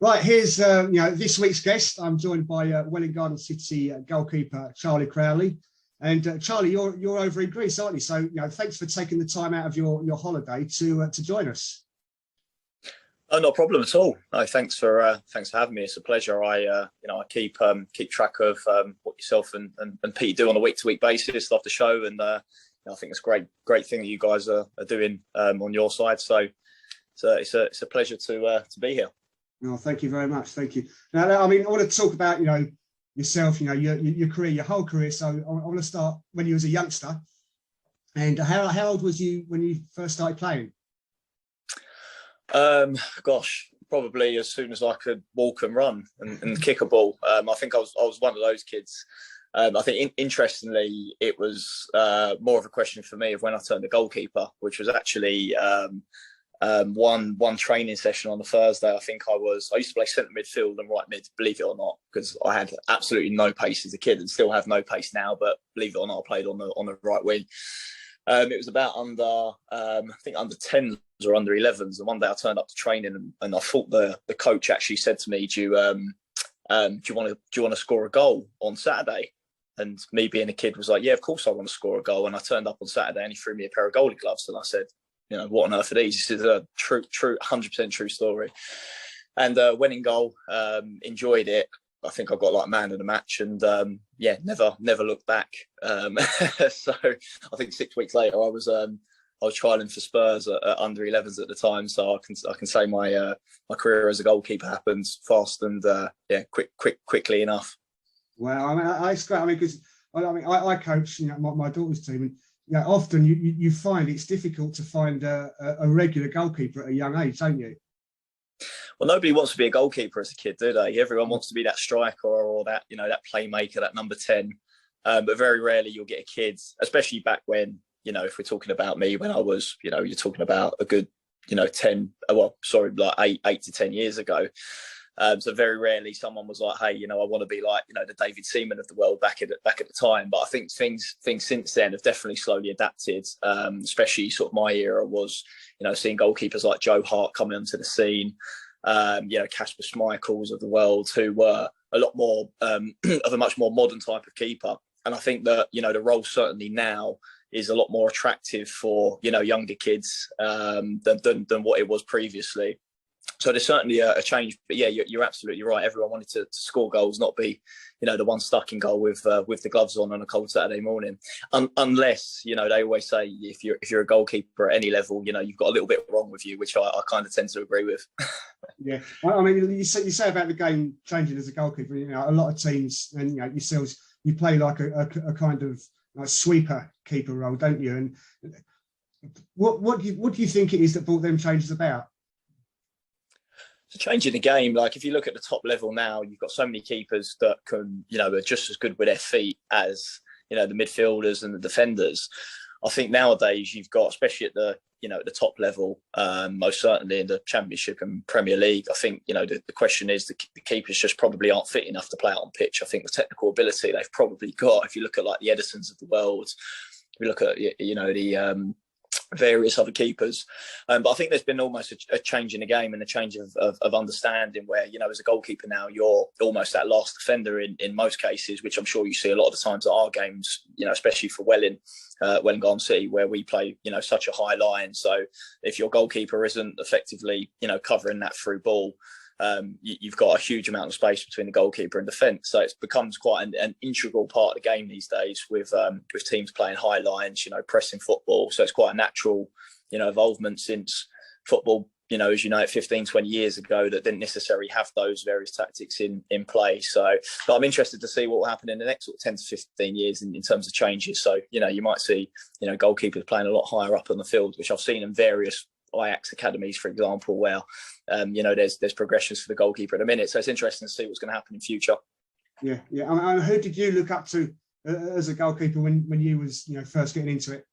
Right, here's this week's guest. I'm joined by WELWYN Garden City goalkeeper Charlie Crowley, and Charlie, you're over in Greece, aren't you? So thanks for taking the time out of your holiday to join us. Oh, no problem at all. No, thanks for having me. It's a pleasure. I keep track of what yourself and Pete do on a week-to-week basis. Love the show, and I think it's a great thing that you guys are doing on your side. So it's a pleasure to be here. No, thank you very much. Thank you. Now, I mean, I want to talk about yourself, your career, your whole career. So I want to start when you was a youngster, and how old was you when you first started playing? Gosh, probably as soon as I could walk and run and kick a ball. I think I was one of those kids. I think interestingly, it was more of a question for me of when I turned to goalkeeper, which was actually one training session on a Thursday. I used to play centre midfield and right mid, believe it or not, because I had absolutely no pace as a kid and still have no pace now. But believe it or not, I played on the right wing. It was about under 10s or under 11s, and one day I turned up to training and I thought the coach actually said to me, "Do you want to score a goal on Saturday?" And me being a kid was like, "Yeah, of course I want to score a goal." And I turned up on Saturday and he threw me a pair of goalie gloves, and I said, "What on earth are these?" This is a true 100% true story. And went in goal, enjoyed it. I think I got like man of the match, and never looked back. So I think 6 weeks later, I was trialing for Spurs at under 11s at the time. So I can say my career as a goalkeeper happened fast and quickly enough. Well, I mean, it's great. I mean, because I coach my daughter's team, and often you find it's difficult to find a regular goalkeeper at a young age, don't you? Well, nobody wants to be a goalkeeper as a kid, do they? Everyone wants to be that striker or that that playmaker, that number 10. But very rarely you'll get a kid, especially back when if we're talking about me when I was you're talking about a good 8 to 10 years ago. So very rarely someone was like, "Hey, I want to be like the David Seaman of the world back at the time." But I think things since then have definitely slowly adapted. Especially sort of my era was seeing goalkeepers like Joe Hart coming onto the scene. Kasper Schmeichels of the world, who were a lot more of a much more modern type of keeper. And I think that the role certainly now is a lot more attractive for younger kids than what it was previously. So there's certainly a change, but yeah, you're absolutely right. Everyone wanted to score goals, not be, the one stuck in goal with the gloves on a cold Saturday morning. Unless, they always say if you're a goalkeeper at any level, you've got a little bit wrong with you, which I kind of tend to agree with. Yeah, I mean, you say about the game changing as a goalkeeper. A lot of teams and yourselves, you play like a kind of sweeper keeper role, don't you? And what do you think it is that brought them changes about? Changing the game, like if you look at the top level now, you've got so many keepers that can, are just as good with their feet as, the midfielders and the defenders. I think nowadays you've got, especially at the, at the top level, most certainly in the Championship and Premier League, I think, the question is the keepers just probably aren't fit enough to play out on pitch. I think the technical ability they've probably got, if you look at like the Edisons of the world, if you look at, the various other keepers, but I think there's been almost a change in the game and a change of understanding where as a goalkeeper now you're almost that last defender in most cases, which I'm sure you see a lot of the times at our games, especially for WELWYN Garden City, where we play such a high line. So if your goalkeeper isn't effectively covering that through ball, you've got a huge amount of space between the goalkeeper and defence. So it becomes quite an integral part of the game these days with teams playing high lines, pressing football. So it's quite a natural, evolvement since football, as you know, 15, 20 years ago, that didn't necessarily have those various tactics in play. So but I'm interested to see what will happen in the next sort of 10 to 15 years in terms of changes. So, you might see, goalkeepers playing a lot higher up on the field, which I've seen in various Ajax academies, for example, where there's progressions for the goalkeeper at a minute. So it's interesting to see what's going to happen in future. Yeah. And who did you look up to as a goalkeeper when you was first getting into it?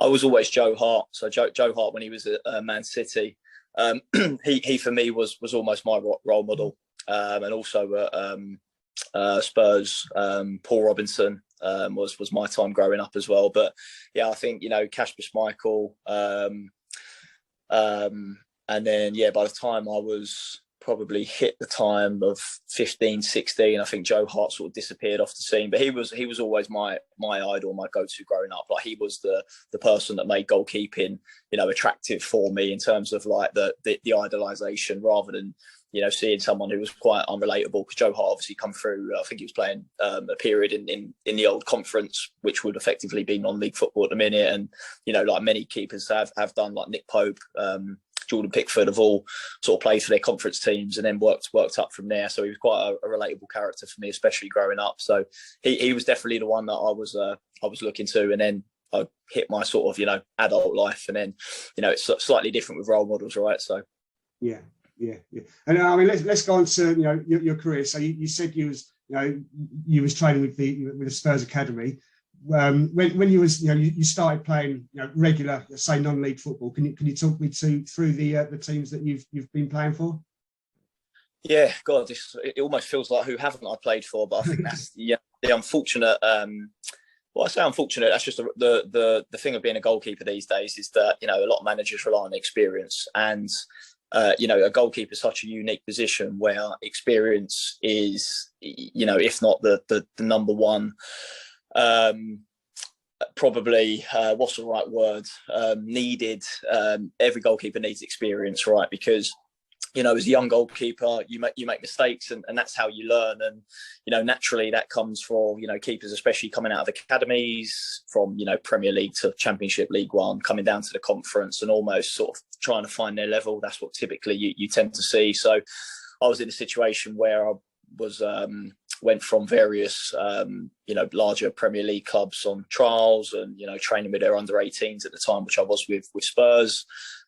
I was always Joe Hart. So Joe Hart, when he was at Man City, he for me was almost my role model, and also Spurs, Paul Robinson. Was my time growing up as well. But yeah, I think Kasper Schmeichel, and then by the time I was probably hit the time of 15, 16. I think Joe Hart sort of disappeared off the scene, but he was always my idol, my go-to growing up. Like, he was the person that made goalkeeping, attractive for me in terms of like the idolization, rather than, seeing someone who was quite unrelatable. Because Joe Hart obviously come through, I think he was playing a period in the old conference, which would effectively be non-league football at the minute. And, like many keepers have done, like Nick Pope, Jordan Pickford, have all sort of played for their conference teams and then worked up from there. So he was quite a relatable character for me, especially growing up. So he was definitely the one that I was looking to. And then I hit my sort of, adult life, and then, it's slightly different with role models, right? So yeah. And I mean, let's go on to your career. So you said you was training with the Spurs Academy. When you was you started playing regular, say, non-league football. Can you talk me through the teams that you've been playing for? Yeah, God, it almost feels like who haven't I played for, but I think that's the unfortunate. Well, I say unfortunate. That's just the thing of being a goalkeeper these days, is that a lot of managers rely on experience, and a goalkeeper is such a unique position where experience is, if not the number one. Probably what's the right word, needed. Every goalkeeper needs experience, right? Because as a young goalkeeper, you make mistakes, and that's how you learn. And naturally that comes for keepers, especially coming out of academies, from Premier League to Championship, League One, coming down to the conference and almost sort of trying to find their level. That's what typically you tend to see. So I was in a situation where I was went from various larger Premier League clubs on trials, and training with their under 18s at the time, which I was with Spurs,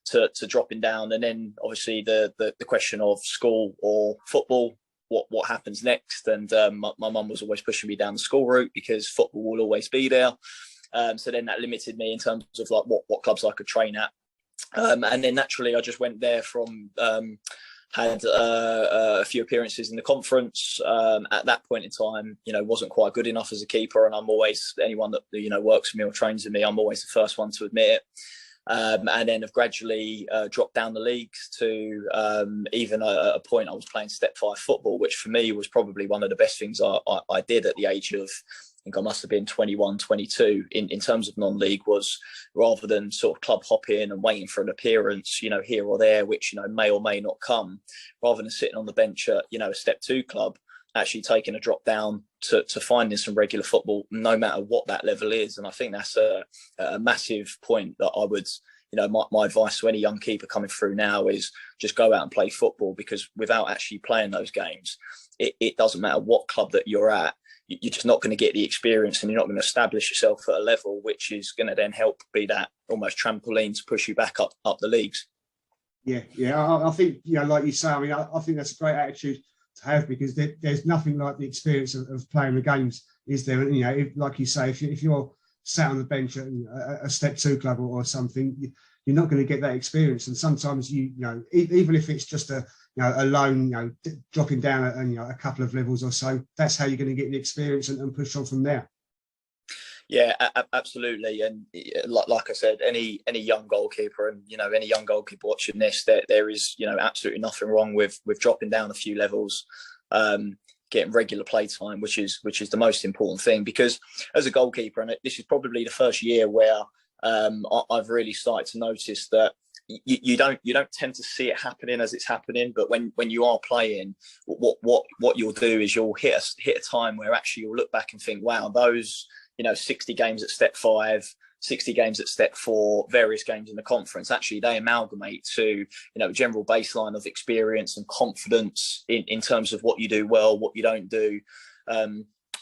to dropping down. And then obviously the question of school or football, what happens next. And my mum was always pushing me down the school route, because football will always be there. So then that limited me in terms of like what clubs I could train at. And then naturally I just went there from had a few appearances in the conference. At that point in time, wasn't quite good enough as a keeper, and I'm always, anyone that works with me or trains with me, I'm always the first one to admit it. And then have gradually dropped down the leagues to even a point I was playing step 5 football, which for me was probably one of the best things I did at the age of, I think I must have been 21, 22 in terms of non-league, was rather than sort of club hopping and waiting for an appearance, here or there, which, may or may not come, rather than sitting on the bench at, a step 2 club, actually taking a drop down to finding some regular football, no matter what that level is. And I think that's a massive point that I would, my advice to any young keeper coming through now is just go out and play football, because without actually playing those games, it doesn't matter what club that you're at, you're just not going to get the experience, and you're not going to establish yourself at a level which is going to then help be that almost trampoline to push you back up the leagues. Yeah. I think, like you say, I think that's a great attitude to have, because there's nothing like the experience of playing the games, is there? And, like you say, if you're sat on the bench at a step 2 club or something, you're not going to get that experience. And sometimes even if it's just a loan, dropping down a couple of levels or so, that's how you're going to get the experience and push on from there. Yeah, absolutely. And like I said, any young goalkeeper, and any young goalkeeper watching this, there is absolutely nothing wrong with dropping down a few levels, getting regular play time, which is the most important thing. Because as a goalkeeper, and this is probably the first year where I've really started to notice that you don't tend to see it happening as it's happening, but when you are playing, what you'll do is you'll hit a time where actually you'll look back and think, wow, those 60 games at step 5, 60 games at step 4, various games in the conference, actually they amalgamate to a general baseline of experience and confidence in terms of what you do well, what you don't do,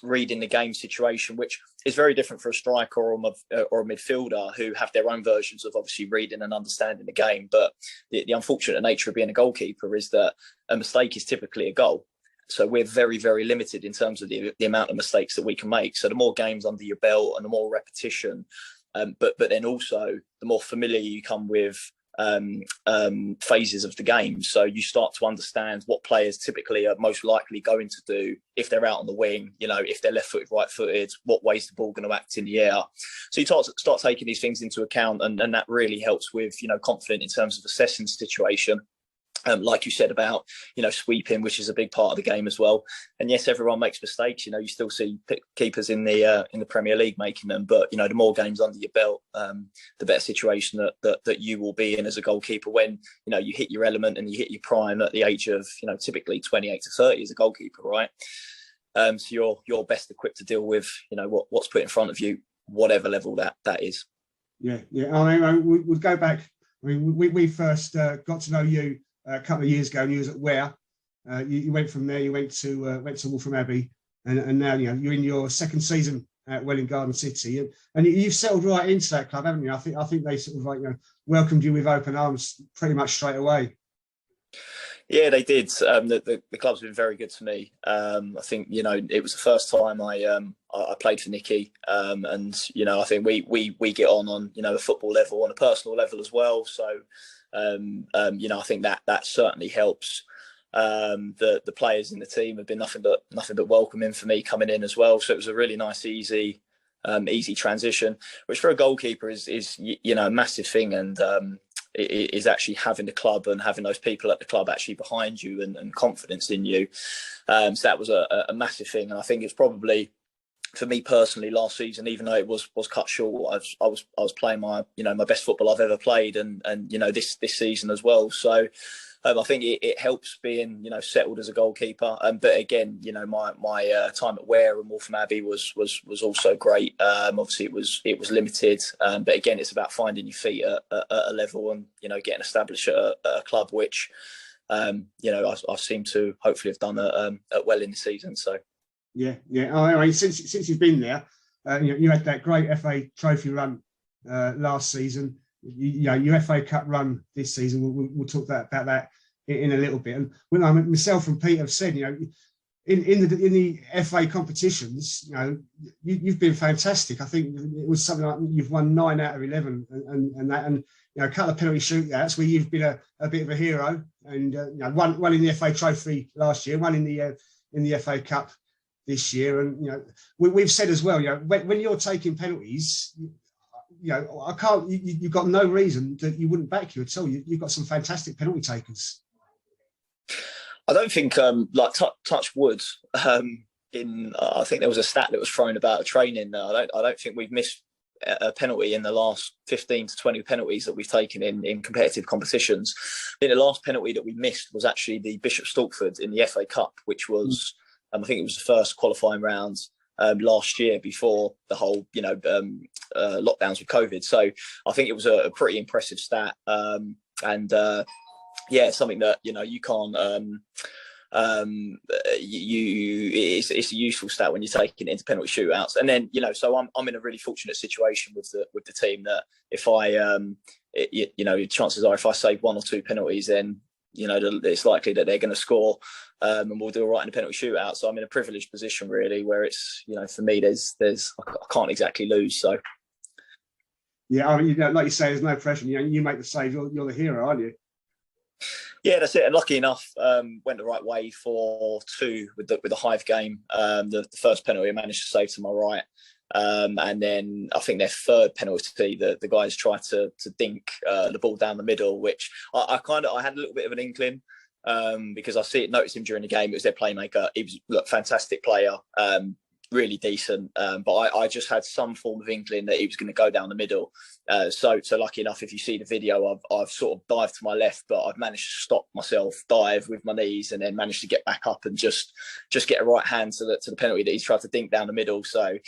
reading the game situation, which is very different for a striker or a midfielder, who have their own versions of obviously reading and understanding the game. But the unfortunate nature of being a goalkeeper is that a mistake is typically a goal. So we're very, very limited in terms of the amount of mistakes that we can make. So the more games under your belt and the more repetition, but then also the more familiar you come with phases of the game. So you start to understand what players typically are most likely going to do if they're out on the wing, if they're left-footed, right-footed, what way's the ball going to act in the air. So you start taking these things into account, and that really helps with, confidence in terms of assessing the situation. like you said about, sweeping, which is a big part of the game as well. And yes, everyone makes mistakes. You still see keepers in the Premier League making them, but the more games under your belt, the better situation that you will be in as a goalkeeper when you hit your element and you hit your prime at the age of typically 28 to 30 as a goalkeeper, right? So you're best equipped to deal with what's put in front of you, whatever level that is. Yeah. I mean, we'll go back. I mean, we first got to know you a couple of years ago, and you was at Ware. You went from there. You went to Waltham Abbey, and now you're in your second season at WELWYN Garden City, and you've settled right into that club, haven't you? I think they sort of welcomed you with open arms pretty much straight away. Yeah, they did. The club's been very good to me. I think it was the first time I played for Nicky, and I think we get on a football level, on a personal level as well. So I think that certainly helps. The players in the team have been nothing but welcoming for me coming in as well. So it was a really nice, easy transition, which for a goalkeeper is a massive thing, and is actually having the club and having those people at the club actually behind you and confidence in you. So that was a massive thing, and I think it's probably, for me personally, last season, even though it was cut short, I was playing my my best football I've ever played, and this season as well. So I think it helps being settled as a goalkeeper. But again, my time at Ware and Waltham Abbey was also great. Obviously it was limited, but again, it's about finding your feet at a level and getting established at a club, which I seem to hopefully have done at Welwyn this season. So. Yeah. I mean, since you've been there, you had that great FA Trophy run last season. Your FA Cup run this season. We'll talk about that in a little bit. And when myself and Pete have said, in the FA competitions, you've been fantastic. I think it was something like you've won 9 out of 11, and a couple of penalty shootouts where you've been a bit of a hero, and one in the FA Trophy last year, one in the FA Cup this year. And we've said as well, when you're taking penalties, you've got no reason that you wouldn't back you at all. You've got some fantastic penalty takers. I don't think touch wood. I think there was a stat that was thrown about training. I don't think we've missed a penalty in the last 15 to 20 penalties that we've taken in competitive competitions. I think the last penalty that we missed was actually the Bishop Stortford in the FA Cup, which was I think it was the first qualifying round last year before the whole lockdowns with COVID. So I think it was a pretty impressive stat, and something that you can't. It's a useful stat when you're taking it into penalty shootouts, and then so I'm in a really fortunate situation with the team that if I chances are if I save 1 or 2 penalties, then it's likely that they're going to score, and we'll do all right in the penalty shootout. So I'm in a privileged position really, where it's for me there's I can't exactly lose. So yeah, I mean like you say, there's no pressure. You make the save, you're the hero, aren't you? Yeah, that's it. And lucky enough, went the right way for 2 with the Hive game. The first penalty I managed to save to my right. And then I think their third penalty, the guys tried to dink the ball down the middle, which I had a little bit of an inkling, because I noticed him during the game. It was their playmaker. He was a fantastic player, really decent, but I just had some form of inkling that he was going to go down the middle. So lucky enough, if you see the video, I've sort of dived to my left, but I've managed to stop myself, dive with my knees, and then managed to get back up and just get a right hand to the penalty that he's tried to dink down the middle. So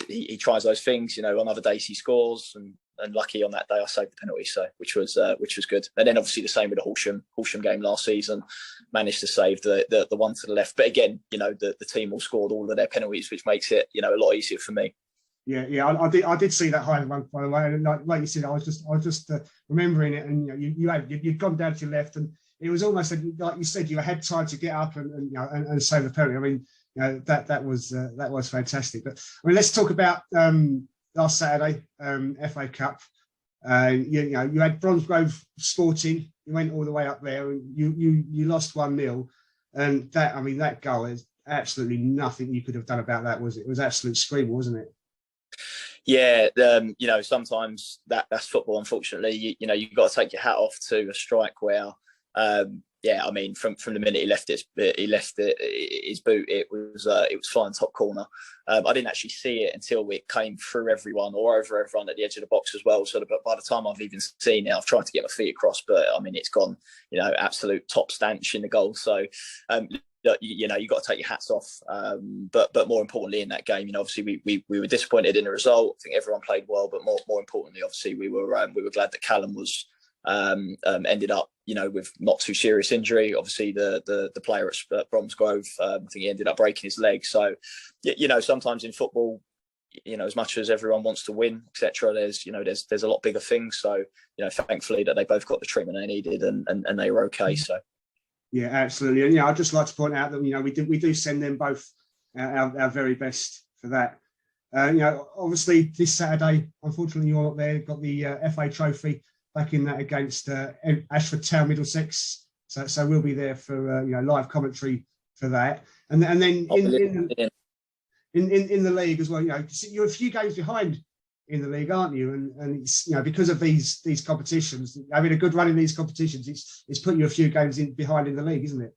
he tries those things. On other days he scores, and lucky on that day I saved the penalty, so which was good. And then obviously the same with the Horsham game last season, managed to save the one to the left. But again, the team all scored all of their penalties, which makes it a lot easier for me. Yeah, I did see that high one, by the way. And like you said, I was just remembering it, and you'd gone down to your left, and it was almost like you said, you had time to get up and save the penalty. I mean, that was fantastic. But I mean, let's talk about last Saturday, FA Cup. You had Bromsgrove Sporting. You went all the way up there, and you lost 1-0, and that goal is absolutely nothing you could have done about that, was it? It was absolute screamer, wasn't it? Yeah, you know, sometimes that's football. Unfortunately, you know, you've got to take your hat off to a strike where, yeah, I mean, from the minute he left his boot, it was flying top corner. I didn't actually see it until it came through everyone or over everyone at the edge of the box as well. So by the time I've even seen it, I've tried to get my feet across, but I mean, it's gone, you know, absolute top stanch in the goal. So. You know, you got to take your hats off. But more importantly, in that game, you know, obviously we were disappointed in the result. I think everyone played well, but more importantly, obviously, we were glad that Callum was ended up, you know, with not too serious injury. Obviously, the player at Bromsgrove, I think he ended up breaking his leg. So, you know, sometimes in football, you know, as much as everyone wants to win, etc., there's a lot bigger things. So, you know, thankfully that they both got the treatment they needed and they were okay. So. Yeah, absolutely. And yeah, I'd just like to point out that, you know, we do send them both our very best for that. You know, obviously this Saturday, unfortunately you're not there. Got the FA Trophy back in that against Ashford Town, Middlesex. So we'll be there for you know, live commentary for that. And then in the league as well, you know, you're a few games behind in the league, aren't you? And it's, you know, because of these competitions, having a good run in these competitions, it's put you a few games behind in the league, isn't it?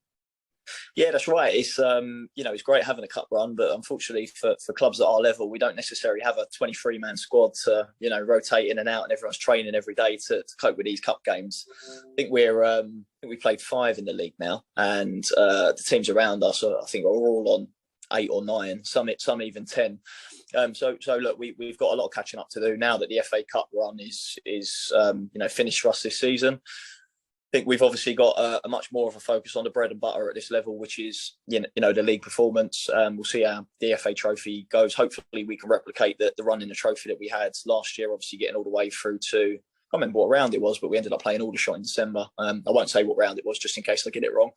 Yeah, that's right. It's you know, it's great having a cup run, but unfortunately for clubs at our level, we don't necessarily have a 23-man squad to, you know, rotate in and out, and everyone's training every day to cope with these cup games. I think we played 5 in the league now, and the teams around us I think are all on 8 or 9, some even 10. So look, we've got a lot of catching up to do now that the FA Cup run is you know, finished for us this season. I think we've obviously got a much more of a focus on the bread and butter at this level, which is, you know, the league performance. We'll see how the FA Trophy goes. Hopefully, we can replicate the run in the trophy that we had last year. Obviously, getting all the way through to, I can't remember what round it was, but we ended up playing Aldershot in December. I won't say what round it was, just in case I get it wrong.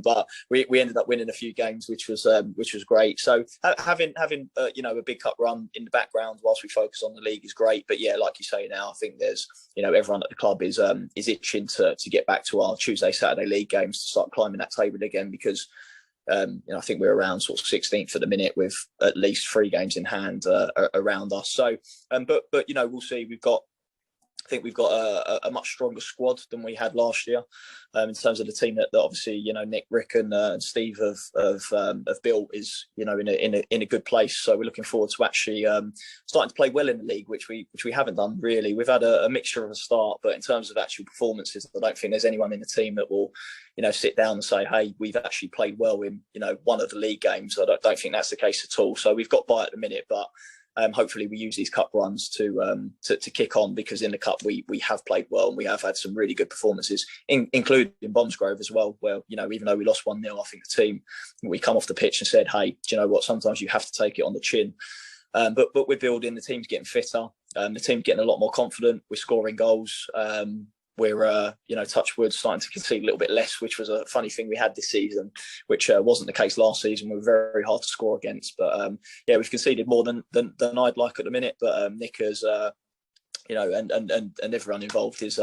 But we ended up winning a few games, which was great. So having you know, a big cup run in the background whilst we focus on the league is great. But yeah, like you say, now I think there's, you know, everyone at the club is itching to get back to our Tuesday, Saturday league games to start climbing that table again, because you know, I think we're around sort of 16th at the minute with at least 3 games in hand around us. So, but you know, we'll see. I think we've got a much stronger squad than we had last year, in terms of the team that obviously, you know, Nick, Rick, and Steve have built is, you know, in a good place. So we're looking forward to actually starting to play well in the league, which we haven't done really. We've had a mixture of a start, but in terms of actual performances, I don't think there's anyone in the team that will, you know, sit down and say, hey, we've actually played well in, you know, one of the league games. I don't think that's the case at all. So we've got by at the minute, but hopefully we use these cup runs to kick on, because in the cup we have played well and we have had some really good performances, including Bromsgrove as well, where, you know, even though we lost 1-0, I think the team, we come off the pitch and said, hey, do you know what, sometimes you have to take it on the chin. But we're building, the team's getting fitter, the team's getting a lot more confident, we're scoring goals. We're, you know, touch wood, starting to concede a little bit less, which was a funny thing we had this season, which wasn't the case last season. We were very hard to score against. But, yeah, we've conceded more than I'd like at the minute. But Nick has, you know, and everyone involved is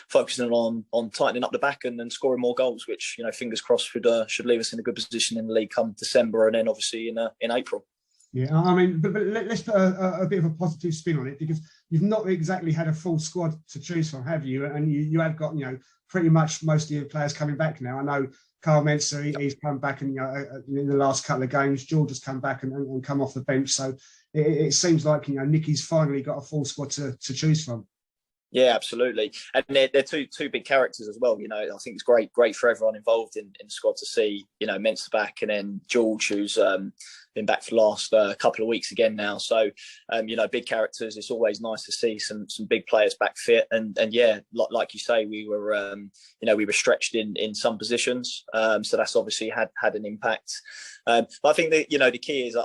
focusing on tightening up the back and scoring more goals, which, you know, fingers crossed should leave us in a good position in the league come December and then obviously in April. Yeah, I mean, but let's put a bit of a positive spin on it, because you've not exactly had a full squad to choose from, have you? And you have got, you know, pretty much most of your players coming back now. I know Carl Mensah, he's come back, and, you know, in the last couple of games, George has come back and come off the bench. So it seems like, you know, Nicky's finally got a full squad to choose from. Yeah, absolutely, and they're two big characters as well. You know, I think it's great for everyone involved in the squad to see, you know, Mensah back, and then George, who's been back for the last couple of weeks again now. So, you know, big characters. It's always nice to see some big players back fit, and yeah, like you say, we were you know, we were stretched in some positions, so that's obviously had an impact. But I think that, you know, the key is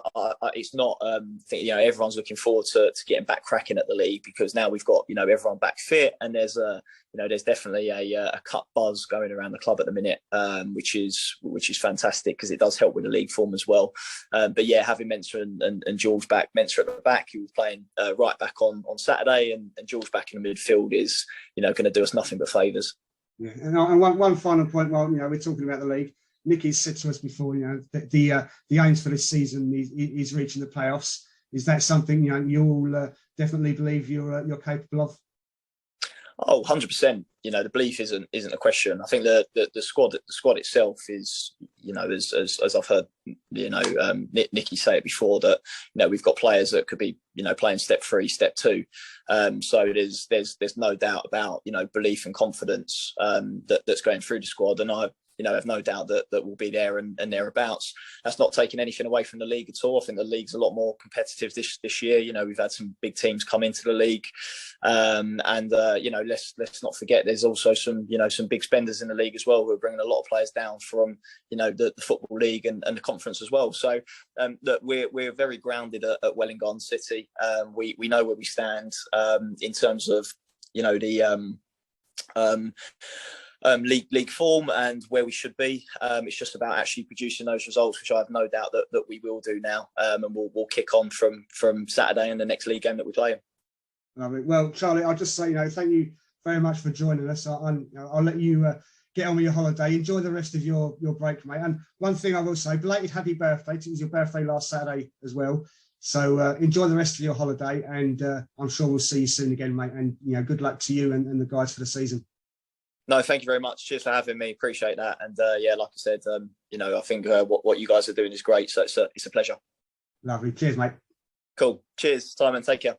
it's not. I think, you know, everyone's looking forward to getting back cracking at the league, because now we've got, you know, everyone back fit, and there's you know, there's definitely a cup buzz going around the club at the minute, which is fantastic, because it does help with the league form as well. But yeah, having Mensah and George back, Mensah at the back, who was playing right back on Saturday, and George back in the midfield is, you know, going to do us nothing but favours. Yeah, and one final point, while, you know, we're talking about the league, Nicky's said to us before, you know, the aims for this season is reaching the playoffs. Is that something you all definitely believe you're capable of? Oh, 100%. The belief isn't a question. I think the squad itself is, as I've heard, Nicky say it before, that we've got players that could be playing step 3, step 2. So there's no doubt about belief and confidence that's going through the squad, and I have no doubt that we'll be there and thereabouts. That's not taking anything away from the league at all. I think the league's a lot more competitive this year. We've had some big teams come into the league, and let's not forget there's also some big spenders in the league as well who are bringing a lot of players down from the football league and the conference as well. So that we're very grounded at WELWYN GARDEN City. We know where we stand in terms of the league form and where we should be. It's just about actually producing those results, which I have no doubt that we will do now, and we'll kick on from Saturday and the next league game that we play in. Lovely. Well, Charlie, I'll just say thank you very much for joining us. I'll let you get on with your holiday. Enjoy the rest of your break, mate. And one thing I will say, belated happy birthday. It was your birthday last Saturday as well. So enjoy the rest of your holiday, and I'm sure we'll see you soon again, mate. And good luck to you and the guys for the season. No, thank you very much. Cheers for having me. Appreciate that. And like I said, I think what you guys are doing is great. So it's a pleasure. Lovely. Cheers, mate. Cool. Cheers, Simon. Take care.